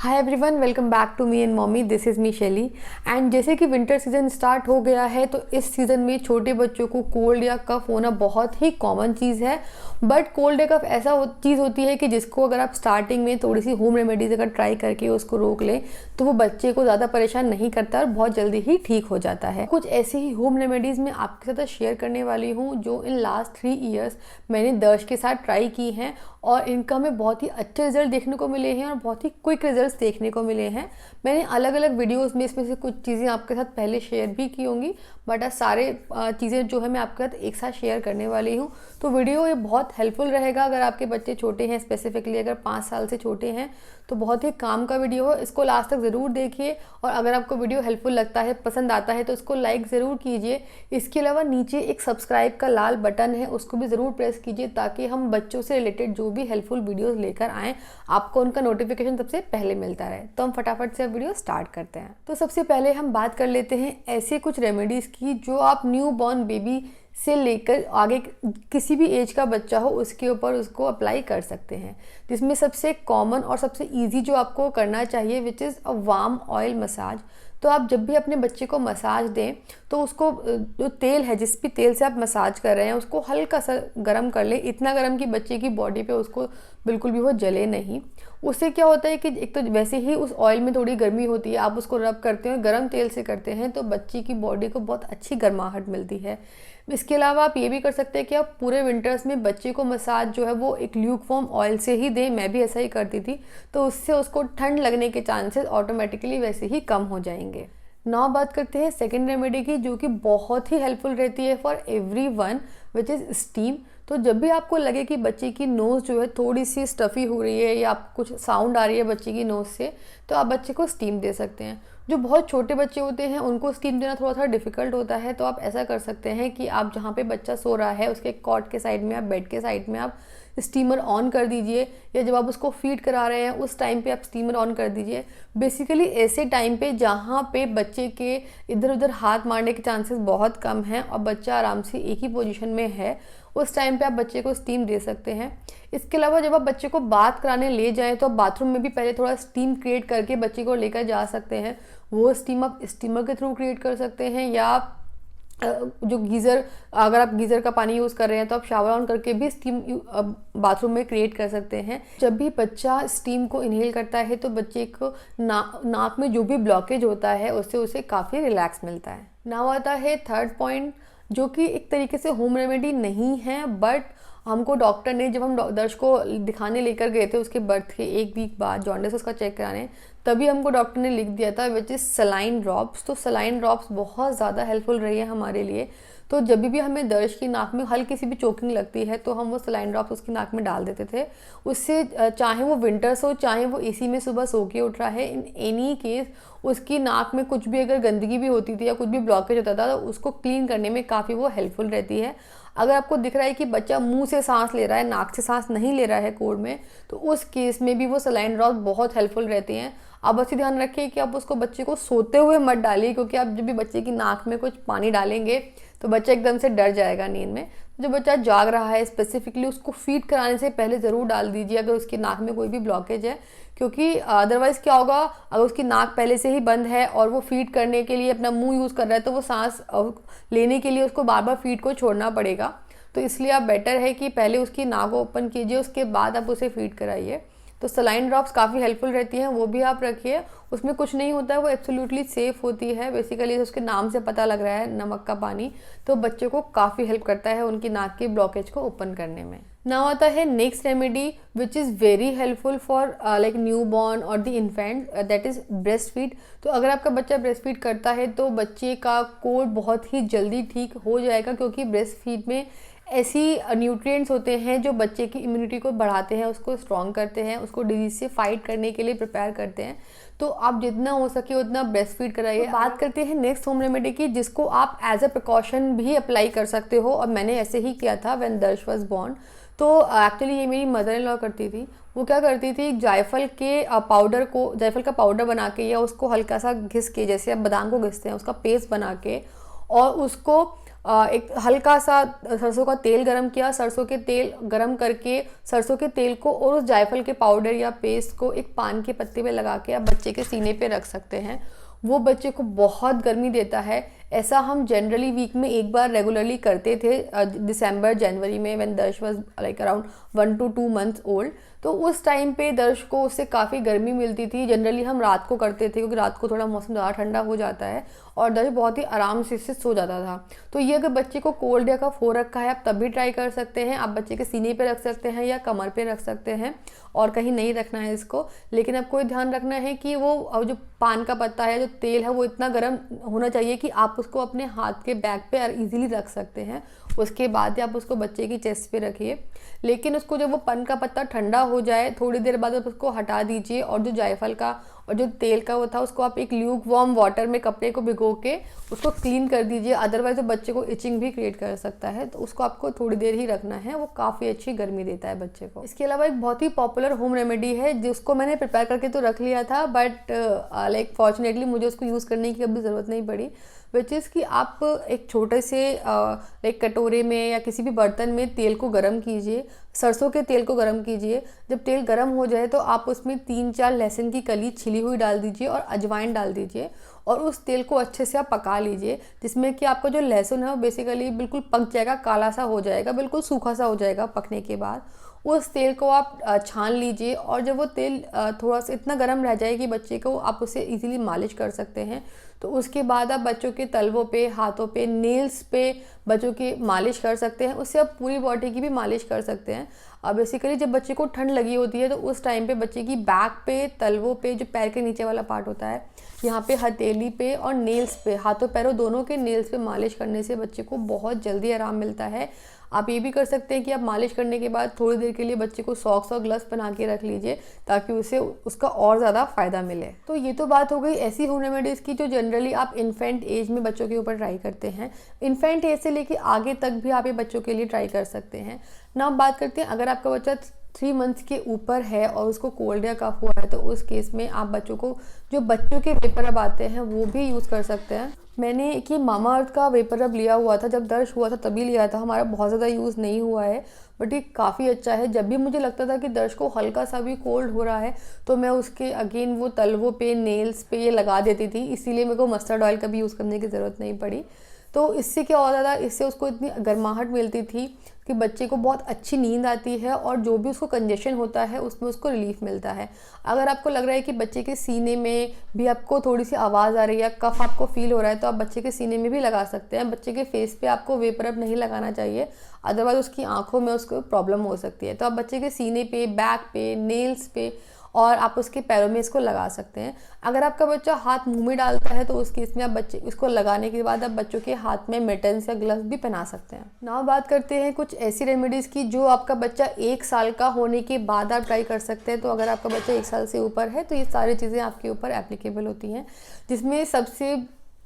Hi everyone, welcome back to me and mommy. This is me Shelly. And जैसे कि winter season start हो गया है तो इस सीज़न में छोटे बच्चों को कोल्ड या कफ होना बहुत ही कॉमन चीज़ है। बट कोल्ड या कफ ऐसा चीज़ होती है कि जिसको अगर आप स्टार्टिंग में थोड़ी सी होम रेमेडीज़ अगर ट्राई करके उसको रोक लें तो वो बच्चे को ज़्यादा परेशान नहीं करता और बहुत जल्दी ही ठीक हो जाता है। कुछ ऐसे ही होम रेमेडीज़ मैं आपके साथ शेयर करने वाली हूँ जो इन लास्ट 3 ईयर्स मैंने दर्श के साथ ट्राई की हैं और इनका हमें बहुत ही अच्छे रिजल्ट देखने को मिले हैं और बहुत ही क्विक रिजल्ट्स देखने को मिले हैं। मैंने अलग अलग वीडियोस में इसमें से कुछ चीज़ें आपके साथ पहले शेयर भी की होंगी, बट आज सारे चीज़ें जो है मैं आपके साथ एक साथ शेयर करने वाली हूँ। तो वीडियो ये बहुत हेल्पफुल रहेगा अगर आपके बच्चे छोटे हैं, स्पेसिफिकली अगर 5 साल से छोटे हैं तो बहुत ही काम का वीडियो हो। इसको लास्ट तक ज़रूर देखिए और अगर आपको वीडियो हेल्पफुल लगता है, पसंद आता है तो इसको लाइक ज़रूर कीजिए। इसके अलावा नीचे एक सब्सक्राइब का लाल बटन है, उसको भी ज़रूर प्रेस कीजिए ताकि हम बच्चों से रिलेटेड जो भी हेल्पफुल वीडियोस लेकर आएँ आपको उनका नोटिफिकेशन सबसे पहले मिलता रहे। तो हम फटाफट से वीडियो स्टार्ट करते हैं। तो सबसे पहले हम बात कर लेते हैं ऐसे कुछ रेमेडीज़ की जो आप न्यू बॉर्न बेबी से लेकर आगे किसी भी एज का बच्चा हो उसके ऊपर उसको अप्लाई कर सकते हैं। जिसमें सबसे कॉमन और सबसे इजी जो आपको करना चाहिए which is a warm oil massage. तो आप जब भी अपने बच्चे को मसाज दें तो उसको जो तेल है, जिस भी तेल से आप मसाज कर रहे हैं उसको हल्का सा गर्म कर लें, इतना गर्म कि बच्चे की बॉडी पे उसको बिल्कुल भी वो जले नहीं। उससे क्या होता है कि एक तो वैसे ही उस ऑयल में थोड़ी गर्मी होती है, आप उसको रब करते हैं गर्म तेल से करते हैं तो बच्चे की बॉडी को बहुत अच्छी गर्माहट मिलती है। इसके अलावा आप ये भी कर सकते हैं कि आप पूरे विंटर्स में बच्चे को मसाज जो है वो एक ल्यूकवार्म ऑयल से ही दें। मैं भी ऐसा ही करती थी, तो उससे उसको ठंड लगने के चांसेस ऑटोमेटिकली वैसे ही कम हो जाएंगे। नाउ बात करते हैं सेकेंड रेमेडी की जो कि बहुत ही हेल्पफुल रहती है for everyone, which is steam. तो जब भी आपको लगे कि बच्चे की नोज़ जो है थोड़ी सी स्टफ़ी हो रही है या आपको कुछ साउंड आ रही है बच्चे की नोज़ से, तो आप बच्चे को स्टीम दे सकते हैं। जो बहुत छोटे बच्चे होते हैं उनको स्टीम देना थोड़ा सा डिफिकल्ट होता है, तो आप ऐसा कर सकते हैं कि आप जहाँ पे बच्चा सो रहा है उसके कॉट के साइड में या बेड के साइड में आप स्टीमर ऑन कर दीजिए, या जब आप उसको फीड करा रहे हैं उस टाइम पे आप स्टीमर ऑन कर दीजिए। बेसिकली ऐसे टाइम पे जहाँ पे बच्चे के इधर उधर हाथ मारने के चांसेस बहुत कम हैं और बच्चा आराम से एक ही पोजीशन में है, उस टाइम पे आप बच्चे को स्टीम दे सकते हैं। इसके अलावा जब आप बच्चे को बाथ कराने ले जाएं तो आप बाथरूम में भी पहले थोड़ा स्टीम क्रिएट करके बच्चे को लेकर जा सकते हैं। वो स्टीम आप स्टीमर के थ्रू क्रिएट कर सकते हैं, या जो गीज़र, अगर आप गीज़र का पानी यूज़ कर रहे हैं तो आप शावर ऑन करके भी स्टीम बाथरूम में क्रिएट कर सकते हैं। जब भी बच्चा स्टीम को इनहेल करता है तो बच्चे को नाक में जो भी ब्लॉकेज होता है उससे उसे काफ़ी रिलैक्स मिलता है। नाउ आता है थर्ड पॉइंट जो कि एक तरीके से होम रेमेडी नहीं है, बट हमको डॉक्टर ने, जब हम दर्श को दिखाने लेकर गए थे उसके बर्थ के 1 वीक बाद जॉन्डिस उसका चेक कराने, तभी हमको डॉक्टर ने लिख दिया था विच इज़ सलाइन ड्रॉप्स। तो सलाइन ड्रॉप्स बहुत ज़्यादा हेल्पफुल रही है हमारे लिए। तो जब भी हमें दर्श की नाक में हल्की सी भी चोकिंग लगती है तो हम वो सलाइन ड्रॉप्स उसकी नाक में डाल देते थे। उससे चाहे वो विंटर्स हो चाहे वो एसी में सुबह सो के उठ रहा है, इन एनी केस उसकी नाक में कुछ भी अगर गंदगी भी होती थी या कुछ भी ब्लॉकेज होता था तो उसको क्लीन करने में काफ़ी वो हेल्पफुल रहती है। अगर आपको दिख रहा है कि बच्चा मुंह से सांस ले रहा है, नाक से सांस नहीं ले रहा है कोल्ड में, तो उस केस में भी वो सलाइन ड्रॉप्स बहुत हेल्पफुल रहती हैं। आप बस ध्यान रखिए कि आप उसको बच्चे को सोते हुए मत डालिए, क्योंकि आप जब भी बच्चे की नाक में कुछ पानी डालेंगे तो बच्चा एकदम से डर जाएगा नींद में। जो बच्चा जाग रहा है स्पेसिफिकली उसको फीड कराने से पहले ज़रूर डाल दीजिए अगर उसकी नाक में कोई भी ब्लॉकेज है, क्योंकि अदरवाइज़ क्या होगा, अगर उसकी नाक पहले से ही बंद है और वो फीड करने के लिए अपना मुंह यूज़ कर रहा है तो वो सांस लेने के लिए उसको बार बार फीड को छोड़ना पड़ेगा। तो इसलिए आप बेटर है कि पहले उसकी नाक ओपन कीजिए, उसके बाद आप उसे फीड कराइए। तो सलाइन ड्रॉप्स काफ़ी हेल्पफुल रहती हैं, वो भी आप रखिए। उसमें कुछ नहीं होता है, वो एब्सोल्युटली सेफ़ होती है। बेसिकली उसके नाम से पता लग रहा है नमक का पानी, तो बच्चे को काफ़ी हेल्प करता है उनकी नाक की ब्लॉकेज को ओपन करने में। नाउ आता है next remedy which is very helpful for like new born और the infant, that is breast feed. तो अगर आपका बच्चा ब्रेस्ट फीड करता है तो बच्चे का कोल्ड बहुत ही जल्दी ठीक हो जाएगा, क्योंकि ब्रेस्ट फीड में ऐसी न्यूट्रिएंट्स होते हैं जो बच्चे की इम्यूनिटी को बढ़ाते हैं, उसको स्ट्रॉन्ग करते हैं, उसको डिजीज से फाइट करने के लिए प्रिपेयर करते हैं। तो आप जितना हो सके उतना ब्रेस्ट फीड कराइए। तो बात करते हैं नेक्स्ट होम रेमेडी की, जिसको आप एज अ प्रिकॉशन भी अप्लाई कर सकते हो, और मैंने ऐसे ही किया था व्हेन दर्श वाज बॉर्न। तो एक्चुअली ये मेरी मदर इन लॉ करती थी। वो क्या करती थी, जायफल के पाउडर को, जायफल का पाउडर बना के या उसको हल्का सा घिस के, जैसे आप बादाम को घिसते हैं, उसका पेस्ट बना के और उसको एक हल्का सा सरसों का तेल गरम किया, सरसों के तेल गरम करके सरसों के तेल को और उस जायफल के पाउडर या पेस्ट को एक पान के पत्ते पे लगा के आप बच्चे के सीने पे रख सकते हैं। वो बच्चे को बहुत गर्मी देता है। ऐसा हम जनरली वीक में एक बार रेगुलरली करते थे दिसंबर जनवरी में, व्हेन दर्श was like around 1 to 2 months old. तो उस टाइम पे दर्श को उससे काफ़ी गर्मी मिलती थी। जनरली हम रात को करते थे क्योंकि रात को थोड़ा मौसम ज़्यादा ठंडा हो जाता है और दर्श बहुत ही आराम से इससे सो जाता था। तो ये अगर बच्चे को कोल्ड या कफ हो रखा है आप तब भी ट्राई कर सकते हैं। आप बच्चे के सीने पे रख सकते हैं या कमर पे रख सकते हैं और कहीं नहीं रखना है इसको। लेकिन आपको ध्यान रखना है कि वो जो पान का पत्ता है, जो तेल है, वो इतना गर्म होना चाहिए कि आप उसको अपने हाथ के बैक पे इजीली रख सकते हैं। उसके बाद आप उसको बच्चे की चेस्ट पे रखिए। लेकिन उसको जब वो पान का पत्ता ठंडा हो जाए थोड़ी देर बाद आप उसको हटा दीजिए और जो जायफल का और जो तेल का वो था उसको आप एक ल्यूक वार्म वाटर में कपड़े को भिगो के उसको क्लीन कर दीजिए। अदरवाइज वो बच्चे को इचिंग भी क्रिएट कर सकता है, तो उसको आपको थोड़ी देर ही रखना है। वो काफ़ी अच्छी गर्मी देता है बच्चे को। इसके अलावा एक बहुत ही पॉपुलर होम रेमेडी है जिसको मैंने प्रिपेयर करके तो रख लिया था, बट लाइक फॉर्चुनेटली मुझे उसको यूज़ करने की कभी ज़रूरत नहीं पड़ी। विच इज़ कि आप एक छोटे से लाइक कटोरे में या किसी भी बर्तन में तेल को गर्म कीजिए, सरसों के तेल को गर्म कीजिए। जब तेल गर्म हो जाए तो आप उसमें 3-4 लहसुन की कली छिली हुई डाल दीजिए और अजवाइन डाल दीजिए और उस तेल को अच्छे से आप पका लीजिए, जिसमें कि आपका जो लहसुन है वो बेसिकली बिल्कुल पक जाएगा, काला सा हो जाएगा, बिल्कुल सूखा सा हो जाएगा। पकने के बाद उस तेल को आप छान लीजिए और जब वो तेल थोड़ा सा इतना गर्म रह जाए कि बच्चे को आप उसे इजीली मालिश कर सकते हैं, तो उसके बाद आप बच्चों के तलवों पे, हाथों पे, नेल्स पे बच्चों की मालिश कर सकते हैं। उससे आप पूरी बॉडी की भी मालिश कर सकते हैं। अब बेसिकली जब बच्चे को ठंड लगी होती है तो उस टाइम पे बच्चे की बैक पे, तलवों पे, जो पैर के नीचे वाला पार्ट होता है, यहाँ पे हथेली पे और नेल्स पे, हाथों पैरों दोनों के नेल्स पे मालिश करने से बच्चे को बहुत जल्दी आराम मिलता है। आप ये भी कर सकते हैं कि आप मालिश करने के बाद थोड़ी देर के लिए बच्चे को सॉक्स और ग्लव्स पहना के रख लीजिए ताकि उसे उसका और ज़्यादा फ़ायदा मिले। तो ये तो बात हो गई ऐसी होम रेमेडीज़ की जो जनरली आप इन्फेंट एज में बच्चों के ऊपर ट्राई करते हैं। इन्फेंट एज से लेके आगे तक भी आप ये बच्चों के लिए ट्राई कर सकते हैं। ना हम बात करते हैं अगर आपका बच्चा 3 मंथ्स के ऊपर है और उसको कोल्ड या कफ हुआ है तो उस केस में आप बच्चों को जो बच्चों के वेपर अब आते हैं वो भी यूज़ कर सकते हैं। मैंने एक ये मामा अर्थ का वेपर अब लिया हुआ था, जब दर्श हुआ था तभी लिया था, हमारा बहुत ज़्यादा यूज़ नहीं हुआ है, बट ये काफ़ी अच्छा है। जब भी मुझे लगता था कि दर्श को हल्का सा भी कोल्ड हो रहा है तो मैं उसके अगेन वो तलवों पे, नेल्स पे ये लगा देती थी, इसीलिए मेरे को मस्टर्ड ऑयल का भी यूज़ करने की ज़रूरत नहीं पड़ी। तो इससे क्या होता था, इससे उसको इतनी गर्माहट मिलती थी कि बच्चे को बहुत अच्छी नींद आती है और जो भी उसको कंजेशन होता है उसमें उसको रिलीफ मिलता है। अगर आपको लग रहा है कि बच्चे के सीने में भी आपको थोड़ी सी आवाज़ आ रही है, कफ आपको फील हो रहा है, तो आप बच्चे के सीने में भी लगा सकते हैं। बच्चे के फेस पे आपको वेपर अब नहीं लगाना चाहिए, अदरवाइज उसकी आंखों में उसको प्रॉब्लम हो सकती है। तो आप बच्चे के सीने पे, बैक पे, नेल्स पे और आप उसके पैरों में इसको लगा सकते हैं। अगर आपका बच्चा हाथ मुंह में डालता है तो उस केस में आप बच्चे इसको लगाने के बाद आप बच्चों के हाथ में मिटन्स या ग्लव्स भी पहना सकते हैं। नाउ बात करते हैं कुछ ऐसी रेमेडीज़ की जो आपका बच्चा 1 साल का होने के बाद आप ट्राई कर सकते हैं। तो अगर आपका बच्चा 1 साल से ऊपर है तो ये सारी चीज़ें आपके ऊपर एप्लीकेबल होती हैं, जिसमें सबसे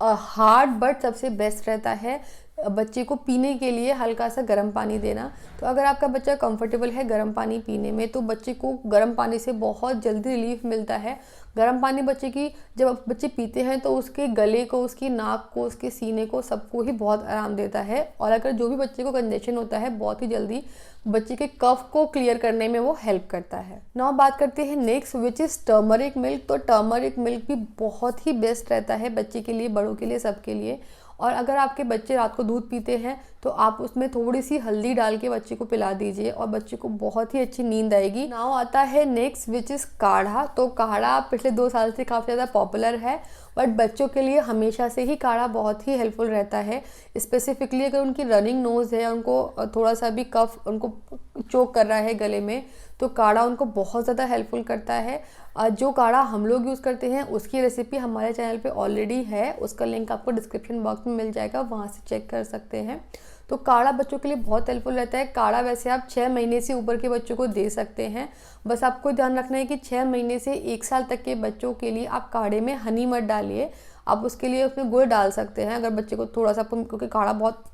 हार्ड बट सबसे बेस्ट रहता है बच्चे को पीने के लिए हल्का सा गर्म पानी देना। तो अगर आपका बच्चा कंफर्टेबल है गर्म पानी पीने में तो बच्चे को गर्म पानी से बहुत जल्दी रिलीफ मिलता है। गर्म पानी बच्चे की जब बच्चे पीते हैं तो उसके गले को, उसकी नाक को, उसके सीने को, सबको ही बहुत आराम देता है। और अगर जो भी बच्चे को कंजेशन होता है बहुत ही जल्दी बच्चे के कफ को क्लियर करने में वो हेल्प करता है। नाउ बात करते हैं next which is turmeric milk. तो टर्मरिक मिल्क भी बहुत ही बेस्ट रहता है बच्चे के लिए, बड़ों के लिए, सबके लिए। और अगर आपके बच्चे रात को दूध पीते हैं तो आप उसमें थोड़ी सी हल्दी डाल के बच्चे को पिला दीजिए और बच्चे को बहुत ही अच्छी नींद आएगी। नाउ आता है नेक्स्ट विच इज़ काढ़ा। तो काढ़ा पिछले 2 साल से काफ़ी ज़्यादा पॉपुलर है, बट बच्चों के लिए हमेशा से ही काढ़ा बहुत ही हेल्पफुल रहता है। स्पेसिफिकली अगर उनकी रनिंग नोज़ है, उनको थोड़ा सा भी कफ उनको चोक कर रहा है गले में, तो काढ़ा उनको बहुत ज़्यादा हेल्पफुल करता है। जो काढ़ा हम लोग यूज़ करते हैं उसकी रेसिपी हमारे चैनल पे ऑलरेडी है, उसका लिंक आपको डिस्क्रिप्शन बॉक्स में मिल जाएगा, वहाँ से चेक कर सकते हैं। तो काढ़ा बच्चों के लिए बहुत हेल्पफुल रहता है। काढ़ा वैसे आप 6 महीने से ऊपर के बच्चों को दे सकते हैं, बस आपको ध्यान रखना है कि 6 महीने से 1 साल तक के बच्चों के लिए आप काढ़े में हनी मत डालिए। आप उसके लिए उसमें गुड़ डाल सकते हैं अगर बच्चे को थोड़ा सा, क्योंकि काढ़ा बहुत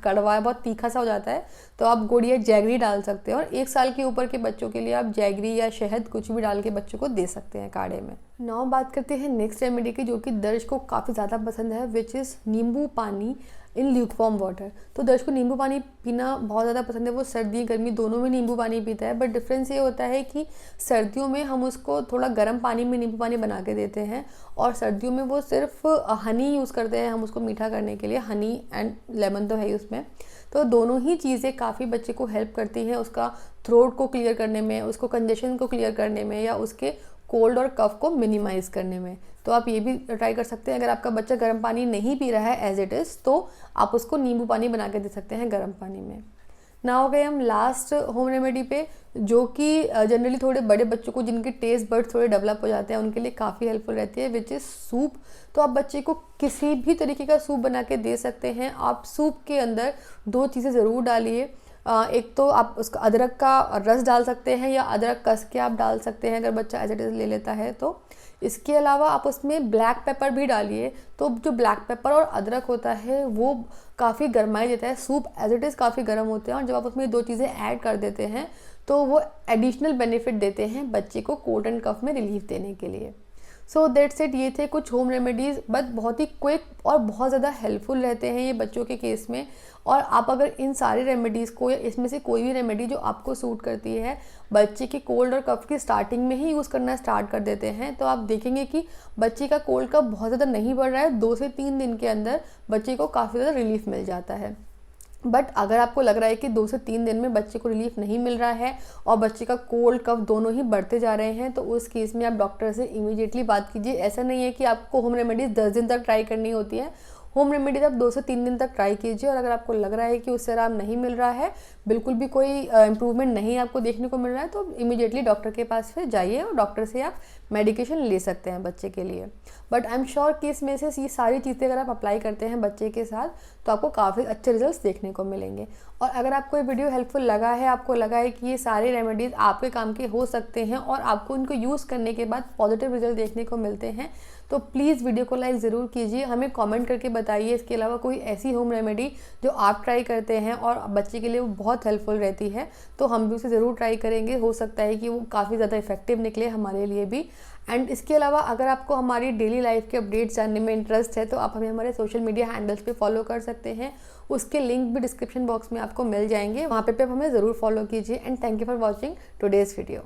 कड़वा है, बहुत तीखा सा हो जाता है, तो आप गुड़ या जैगरी डाल सकते हैं। और 1 साल के ऊपर के बच्चों के लिए आप जैगरी या शहद कुछ भी डाल के बच्चों को दे सकते हैं काढ़े में। नाउ बात करते हैं नेक्स्ट रेमेडी की जो कि दर्श को काफ़ी ज़्यादा पसंद है, विच इज़ नींबू पानी। इन ल्यूकवार्म वाटर। तो दर्श को नींबू पानी पीना बहुत ज़्यादा पसंद है, वो सर्दी गर्मी दोनों में नींबू पानी पीता है। बट डिफरेंस ये होता है कि सर्दियों में हम उसको थोड़ा गर्म पानी में नींबू पानी बना के देते हैं, और सर्दियों में वो सिर्फ हनी यूज़ करते हैं हम उसको मीठा करने के लिए। हनी एंड लेमन तो है ही उसमें। तो दोनों ही चीज़ें काफ़ी बच्चे को हेल्प करती हैं उसका थ्रोट को क्लियर करने में, उसको कंजेशन को क्लियर करने में, या उसके कोल्ड और कफ को मिनिमाइज़ करने में। तो आप ये भी ट्राई कर सकते हैं। अगर आपका बच्चा गर्म पानी नहीं पी रहा है एज इट इज़, तो आप उसको नींबू पानी बना के दे सकते हैं गर्म पानी में। ना हो गए हम लास्ट होम रेमेडी पे, जो कि जनरली थोड़े बड़े बच्चों को जिनके टेस्ट बर्ड थोड़े डेवलप हो जाते हैं उनके लिए काफ़ी हेल्पफुल रहती है, विच इज़ सूप। तो आप बच्चे को किसी भी तरीके का सूप बना के दे सकते हैं। आप सूप के अंदर 2 चीज़ें ज़रूर डालिए। एक तो आप उसका अदरक का रस डाल सकते हैं, या अदरक कस के आप डाल सकते हैं अगर बच्चा एज इट इज़ ले लेता है तो। इसके अलावा आप उसमें ब्लैक पेपर भी डालिए। तो जो ब्लैक पेपर और अदरक होता है वो काफ़ी गर्माई देता है, सूप एज इट इज़ काफ़ी गर्म होते हैं, और जब आप उसमें 2 चीज़ें ऐड कर देते हैं तो वो एडिशनल बेनिफिट देते हैं बच्चे को कोल्ड एंड कफ में रिलीफ देने के लिए। सो दैट्स इट, ये थे कुछ होम रेमेडीज़, बट बहुत ही क्विक और बहुत ज़्यादा हेल्पफुल रहते हैं ये बच्चों के केस में। और आप अगर इन सारी रेमेडीज़ को, या इसमें से कोई भी रेमेडी जो आपको सूट करती है, बच्चे के कोल्ड और कफ की स्टार्टिंग में ही यूज़ करना स्टार्ट कर देते हैं, तो आप देखेंगे कि बच्चे का कोल्ड कफ बहुत ज़्यादा नहीं बढ़ रहा है। 2 से 3 दिन के अंदर बच्चे को काफ़ी ज़्यादा रिलीफ मिल जाता है। बट अगर आपको लग रहा है कि 2 से 3 दिन में बच्चे को रिलीफ नहीं मिल रहा है और बच्चे का कोल्ड कफ दोनों ही बढ़ते जा रहे हैं, तो उस केस में आप डॉक्टर से इमीडिएटली बात कीजिए। ऐसा नहीं है कि आपको होम रेमेडीज़ 10 दिन तक ट्राई करनी होती है। होम रेमेडीज आप 2 से 3 दिन तक ट्राई कीजिए, और अगर आपको लग रहा है कि उससे आराम नहीं मिल रहा है, बिल्कुल भी कोई इम्प्रूवमेंट नहीं आपको देखने को मिल रहा है, तो इमीडिएटली डॉक्टर के पास फिर जाइए और डॉक्टर से आप मेडिकेशन ले सकते हैं बच्चे के लिए। बट आई एम श्योर कि इसमें से ये सारी चीज़ें अगर आप अप्लाई करते हैं बच्चे के साथ तो आपको काफ़ी अच्छे रिजल्ट्स देखने को मिलेंगे। और अगर आपको ये वीडियो हेल्पफुल लगा है, आपको लगा है कि ये सारे रेमेडीज़ आपके काम के हो सकते हैं और आपको इनको यूज़ करने के बाद पॉजिटिव रिजल्ट देखने को मिलते हैं, तो प्लीज़ वीडियो को लाइक ज़रूर कीजिए, हमें कमेंट करके बताइए इसके अलावा कोई ऐसी होम रेमेडी जो आप ट्राई करते हैं और बच्चे के लिए वो बहुत हेल्पफुल रहती है, तो हम भी उसे ज़रूर ट्राई करेंगे। हो सकता है कि वो काफ़ी ज़्यादा इफेक्टिव निकले हमारे लिए भी। एंड इसके अलावा अगर आपको हमारी डेली लाइफ के अपडेट्स जानने में इंटरेस्ट है, तो आप हमें हमारे सोशल मीडिया हैंडल्स पे फॉलो कर सकते हैं। उसके लिंक भी डिस्क्रिप्शन बॉक्स में आपको मिल जाएंगे, वहाँ पे आप हमें ज़रूर फॉलो कीजिए। And thank you for watching today's video.